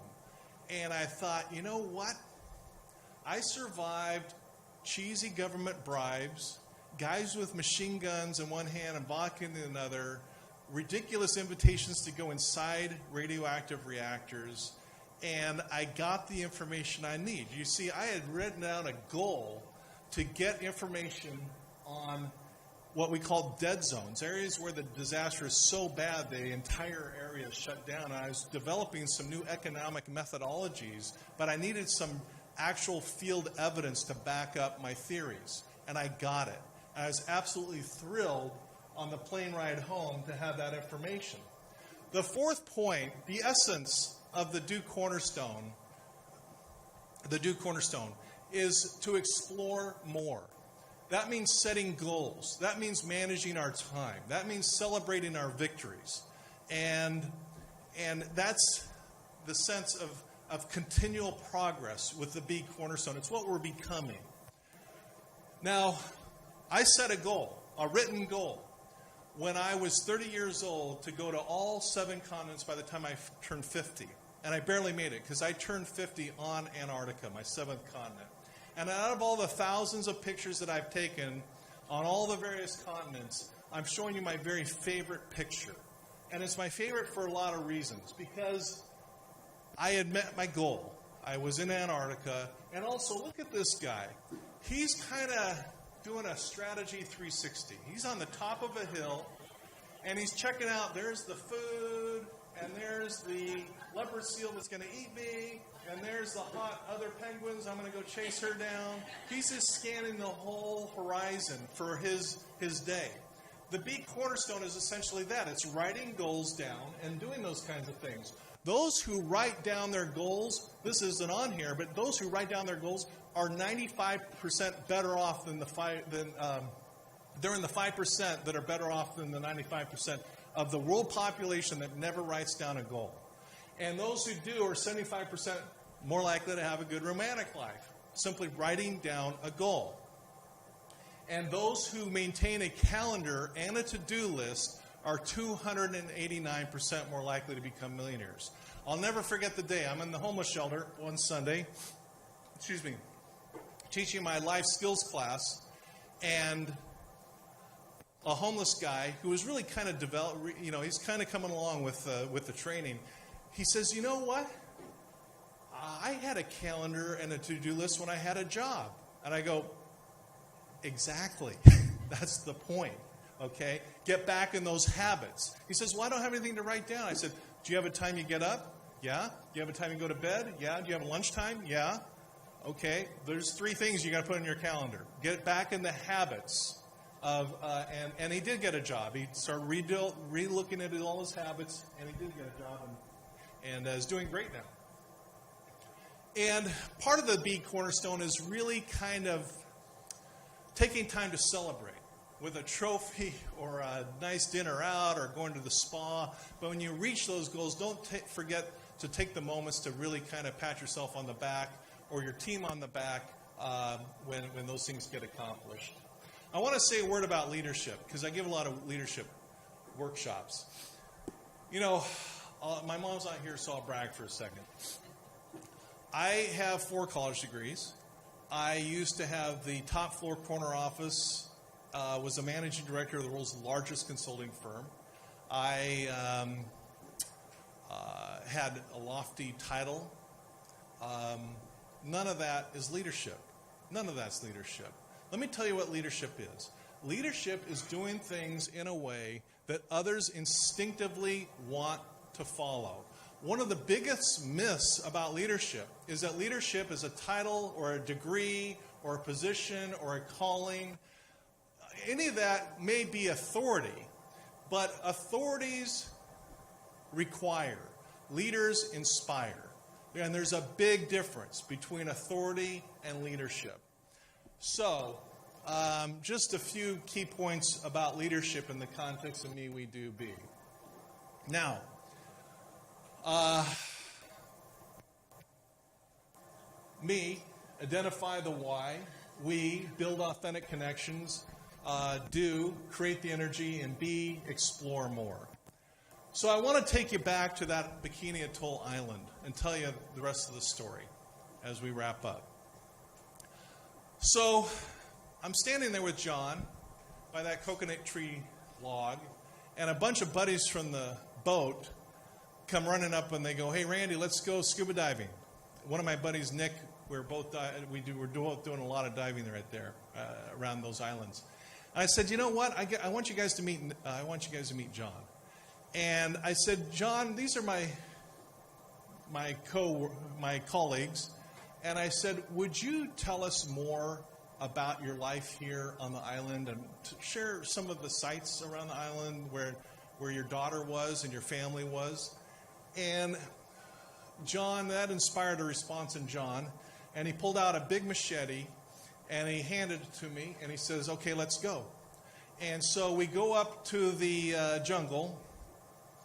And I thought, you know what? I survived cheesy government bribes, guys with machine guns in one hand and vodka in another, ridiculous invitations to go inside radioactive reactors, and I got the information I need. You see, I had written down a goal to get information on what we call dead zones, areas where the disaster is so bad the entire area is shut down. And I was developing some new economic methodologies, but I needed some actual field evidence to back up my theories. And I got it. And I was absolutely thrilled on the plane ride home to have that information. The fourth point, the essence of the Duke Cornerstone, is to explore more. That means setting goals. That means managing our time. That means celebrating our victories. And that's the sense of continual progress with the big cornerstone. It's what we're becoming. Now, I set a goal, a written goal, when I was 30 years old to go to all 7 continents by the time I turned 50. And I barely made it because I turned 50 on Antarctica, my 7th continent. And out of all the thousands of pictures that I've taken on all the various continents, I'm showing you my very favorite picture. And it's my favorite for a lot of reasons. Because I had met my goal. I was in Antarctica. And also, look at this guy. He's kind of doing a strategy 360. He's on the top of a hill, and he's checking out, there's the food, and there's the leopard seal that's going to eat me, and there's the hot other penguins, I'm going to go chase her down. He's just scanning the whole horizon for his day. The big cornerstone is essentially that. It's writing goals down and doing those kinds of things. Those who write down their goals, this isn't on here, but those who write down their goals are 95% better off than they're in the 5% that are better off than the 95% of the world population that never writes down a goal. And those who do are 75% more likely to have a good romantic life, simply writing down a goal. And those who maintain a calendar and a to-do list are 289% more likely to become millionaires. I'll never forget the day. I'm in the homeless shelter one Sunday, teaching my life skills class, and a homeless guy who was really kind of he's kind of coming along with the training. He says, you know what? I had a calendar and a to-do list when I had a job. And I go, exactly. That's the point. Okay? Get back in those habits. He says, well, I don't have anything to write down. I said, do you have a time you get up? Yeah. Do you have a time you go to bed? Yeah. Do you have a lunchtime? Yeah. Okay. There's 3 things you got to put in your calendar. Get back in the habits of, and he did get a job. He started re-looking at all his habits, and he did get a job, and is doing great now. And part of the big cornerstone is really kind of taking time to celebrate with a trophy or a nice dinner out or going to the spa. But when you reach those goals, don't forget to take the moments to really kind of pat yourself on the back or your team on the back when those things get accomplished. I want to say a word about leadership because I give a lot of leadership workshops. You know, my mom's not here, so I'll brag for a second. I have 4 college degrees. I used to have the top floor corner office, was a managing director of the world's largest consulting firm. I had a lofty title. None of that is leadership. None of that's leadership. Let me tell you what leadership is. Leadership is doing things in a way that others instinctively want to follow. One of the biggest myths about leadership is that leadership is a title or a degree or a position or a calling. Any of that may be authority, but authorities require. Leaders inspire. And there's a big difference between authority and leadership. So, just a few key points about leadership in the context of Me, We, Do, Be. Now, me, identify the why. We, build authentic connections. Do, create the energy. And B, explore more. So I want to take you back to that Bikini Atoll island and tell you the rest of the story as we wrap up. So I'm standing there with John by that coconut tree log, and a bunch of buddies from the boat come running up and they go, "Hey, Randy, let's go scuba diving." One of my buddies, Nick, we're both doing a lot of diving right there around those islands. And I said, you know what? I want you guys to meet. I want you guys to meet John. And I said, John, these are my colleagues. And I said, would you tell us more about your life here on the island and share some of the sights around the island where your daughter was and your family was? And John, that inspired a response in John. And he pulled out a big machete and he handed it to me and he says, okay, let's go. And so we go up to the jungle,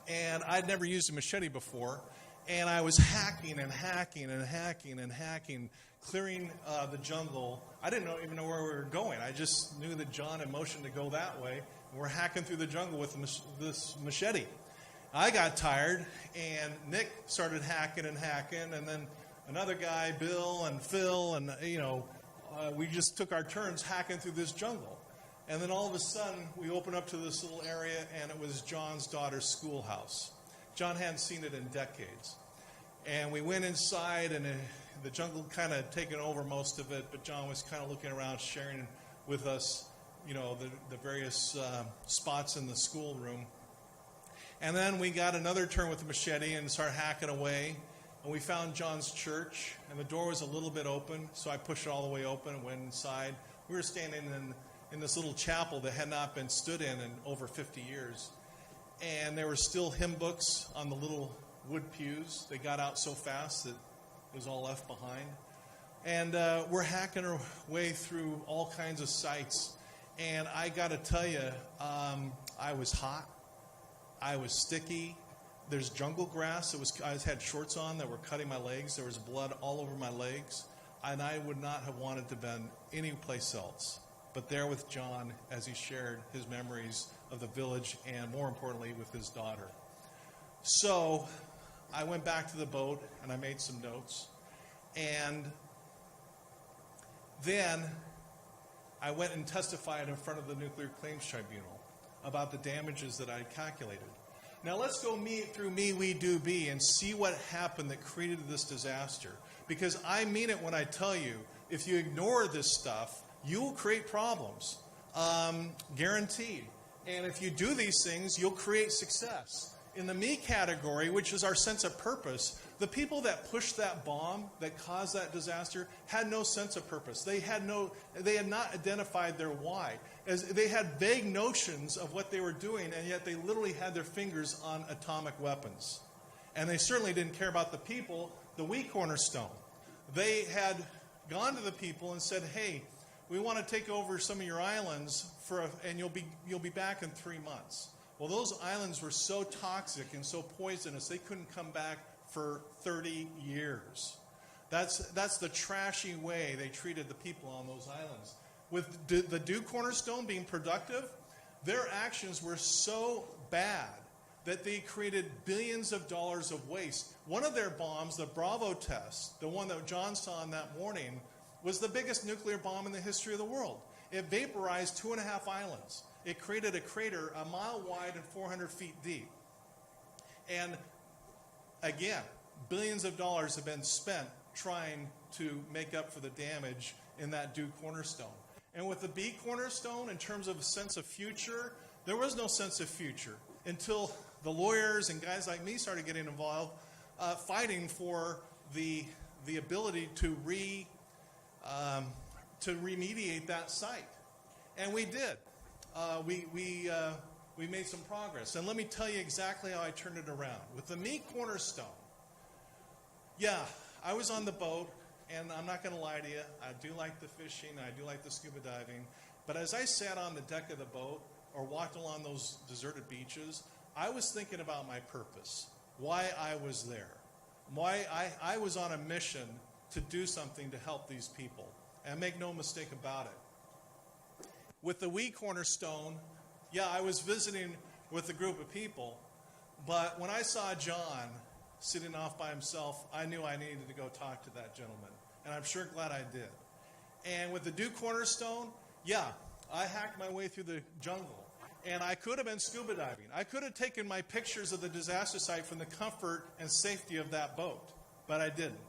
and I'd never used a machete before. And I was hacking and hacking and hacking and hacking, clearing the jungle. I didn't even know where we were going. I just knew that John had motioned to go that way. And we're hacking through the jungle with this machete. I got tired, and Nick started hacking and hacking, and then another guy, Bill and Phil, and we just took our turns hacking through this jungle. And then all of a sudden, we opened up to this little area, and it was John's daughter's schoolhouse. John hadn't seen it in decades. And we went inside, and the jungle kind of taken over most of it, but John was kind of looking around, sharing with us, the various spots in the schoolroom. And then we got another turn with the machete and started hacking away. And we found John's church, and the door was a little bit open, so I pushed it all the way open and went inside. We were standing in this little chapel that had not been stood in over 50 years. And there were still hymn books on the little wood pews. They got out so fast that it was all left behind. And we're hacking our way through all kinds of sites. And I got to tell you, I was hot. I was sticky. There's jungle grass. I had shorts on that were cutting my legs. There was blood all over my legs. And I would not have wanted to have been anyplace else but there with John as he shared his memories of the village and, more importantly, with his daughter. So I went back to the boat and I made some notes. And then I went and testified in front of the Nuclear Claims Tribunal about the damages that I calculated. Now let's go through Me, We, Do, Be and see what happened that created this disaster. Because I mean it when I tell you, if you ignore this stuff, you will create problems. Guaranteed. And if you do these things, you'll create success. In the me category, which is our sense of purpose, the people that pushed that bomb, that caused that disaster, had no sense of purpose. They had not identified their why. As they had vague notions of what they were doing, and yet they literally had their fingers on atomic weapons. And they certainly didn't care about the people, the we cornerstone. They had gone to the people and said, hey, we want to take over some of your islands and you'll be back in 3 months. Well, those islands were so toxic and so poisonous, they couldn't come back for 30 years. That's the trashy way they treated the people on those islands. With the Dew Cornerstone being productive, their actions were so bad that they created billions of dollars of waste. One of their bombs, the Bravo test, the one that John saw that morning, was the biggest nuclear bomb in the history of the world. It vaporized 2.5 islands. It created a crater a mile wide and 400 feet deep. And again, billions of dollars have been spent trying to make up for the damage in that Dew Cornerstone. And with the B Cornerstone, in terms of a sense of future, there was no sense of future until the lawyers and guys like me started getting involved, fighting for the ability to remediate that site. And we did. We made some progress. And let me tell you exactly how I turned it around. With the Me Cornerstone, yeah, I was on the boat, and I'm not going to lie to you. I do like the fishing. I do like the scuba diving. But as I sat on the deck of the boat or walked along those deserted beaches, I was thinking about my purpose, why I was there, why I was on a mission to do something to help these people. And make no mistake about it. With the We Cornerstone, yeah, I was visiting with a group of people, but when I saw John sitting off by himself, I knew I needed to go talk to that gentleman, and I'm sure glad I did. And with the Dew Cornerstone, yeah, I hacked my way through the jungle, and I could have been scuba diving. I could have taken my pictures of the disaster site from the comfort and safety of that boat, but I didn't.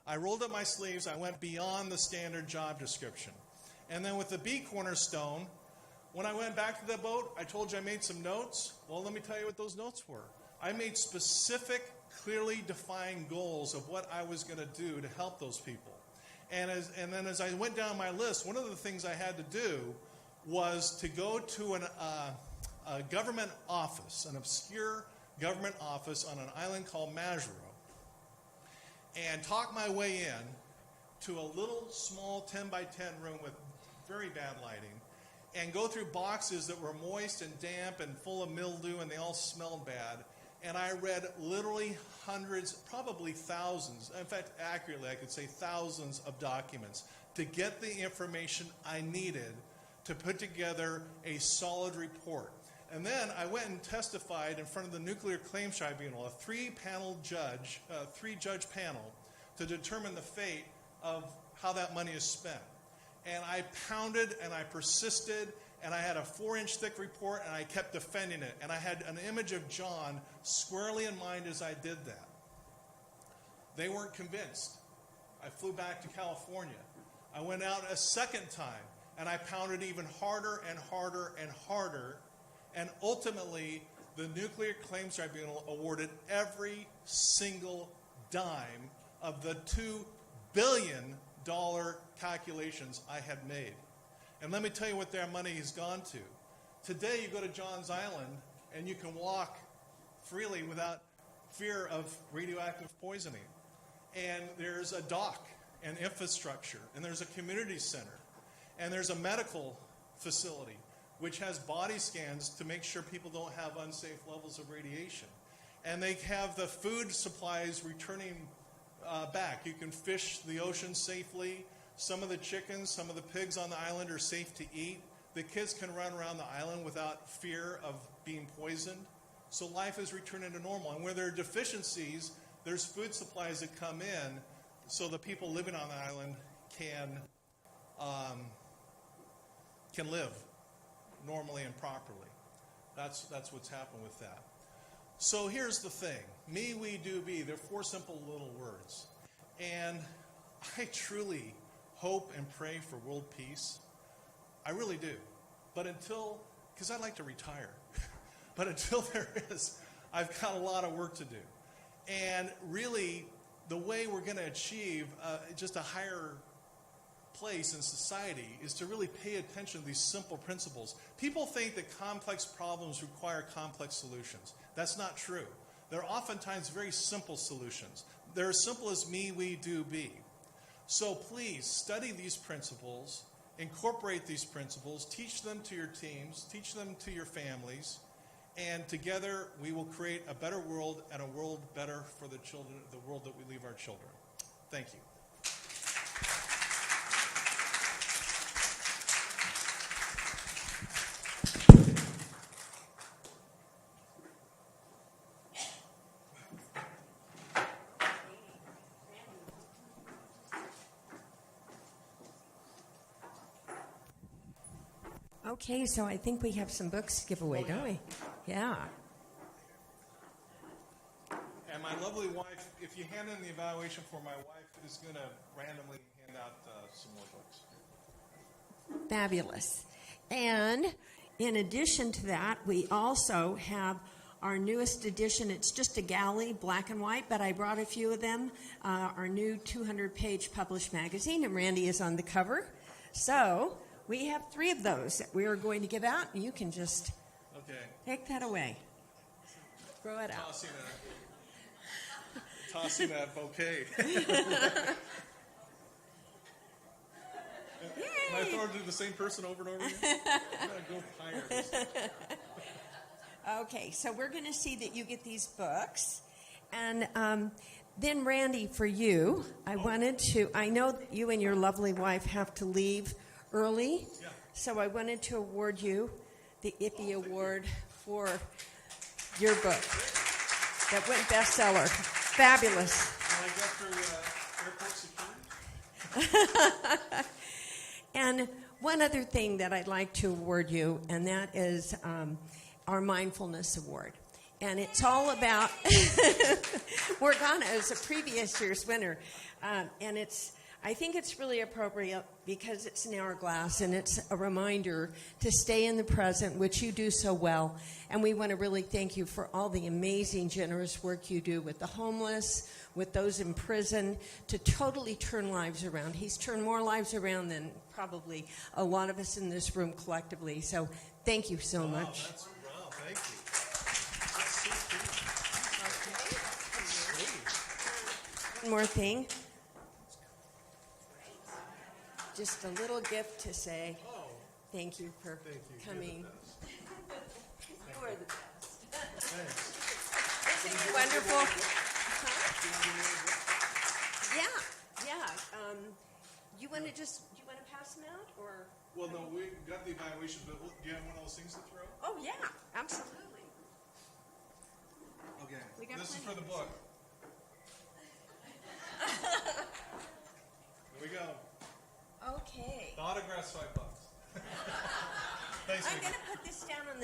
I rolled up my sleeves. I went beyond the standard job description. And then with the B Cornerstone, When I went back to the boat, I told you I made some notes. Well, let me tell you what those notes were. I made specific, clearly defined goals of what I was going to do to help those people. And then as I went down my list, one of the things I had to do was to go to a government office, an obscure government office on an island called Majuro, and talk my way in to a little small 10 by 10 room with very bad lighting, and go through boxes that were moist and damp and full of mildew, and they all smelled bad. And I read literally hundreds, probably thousands, in fact, accurately, I could say thousands of documents to get the information I needed to put together a solid report. And then I went and testified in front of the Nuclear Claims Tribunal, a three-judge panel, to determine the fate of how that money is spent. And I pounded and I persisted, and I had a 4-inch thick report, and I kept defending it. And I had an image of John squarely in mind as I did that. They weren't convinced. I flew back to California. I went out a second time, and I pounded even harder and harder and harder. And ultimately, the Nuclear Claims Tribunal awarded every single dime of the $2 billion calculations I had made. And let me tell you what their money has gone to. Today, you go to John's Island, and you can walk freely without fear of radioactive poisoning. And there's a dock and infrastructure, and there's a community center, and there's a medical facility which has body scans to make sure people don't have unsafe levels of radiation. And they have the food supplies returning back. You can fish the ocean safely. Some of the chickens, some of the pigs on the island are safe to eat. The kids can run around the island without fear of being poisoned. So life is returning to normal. And where there are deficiencies, there's food supplies that come in so the people living on the island can live normally and properly. That's what's happened with that. So here's the thing. Me, we, do, be. They're 4 simple little words. And I truly hope and pray for world peace. I really do. But because I'd like to retire. But until there is, I've got a lot of work to do. And really, the way we're going to achieve just a higher place in society is to really pay attention to these simple principles. People think that complex problems require complex solutions. That's not true. They're oftentimes very simple solutions. They're as simple as me, we, do, be. So please study these principles, incorporate these principles, teach them to your teams, teach them to your families, and together we will create a better world and a world better for the children, the world that we leave our children. Thank you. Okay, so I think we have some books to give away, don't we? Yeah. And my lovely wife, if you hand in the evaluation form, my wife is going to randomly hand out some more books. Fabulous. And in addition to that, we also have our newest edition. It's just a galley, black and white, but I brought a few of them. Our new 200-page published magazine, and Randy is on the cover. So we have 3 of those that we are going to give out, and you can just take that away. Throw it out. Tossing that bouquet. Can I throw it to the same person over and over again? I'm going to go higher. Okay, so we're going to see that you get these books. And then, Randy, for you, I know that you and your lovely wife have to leave early, so I wanted to award you the EIPPY Award for your book that went bestseller. Fabulous. Will I go through airport security? And one other thing that I'd like to award you, and that is our Mindfulness Award. And it's all about, Morgana is a previous year's winner, and it's I think it's really appropriate because it's an hourglass and it's a reminder to stay in the present, which you do so well. And we want to really thank you for all the amazing, generous work you do with the homeless, with those in prison, to totally turn lives around. He's turned more lives around than probably a lot of us in this room collectively. So thank you so much. Wow, thank you. That's so cool. One more thing. Just a little gift to say thank you for coming. You are the best. Thanks. Isn't it wonderful? Yeah. You want to pass them out, or? Well, no, we got the evaluation, but do you have one of those things to throw? Oh yeah, absolutely. Okay. We got This is plenty. for the book. Here we go. Okay. The autograph's $5. Thanks, I'm Vicki. going to put this down on the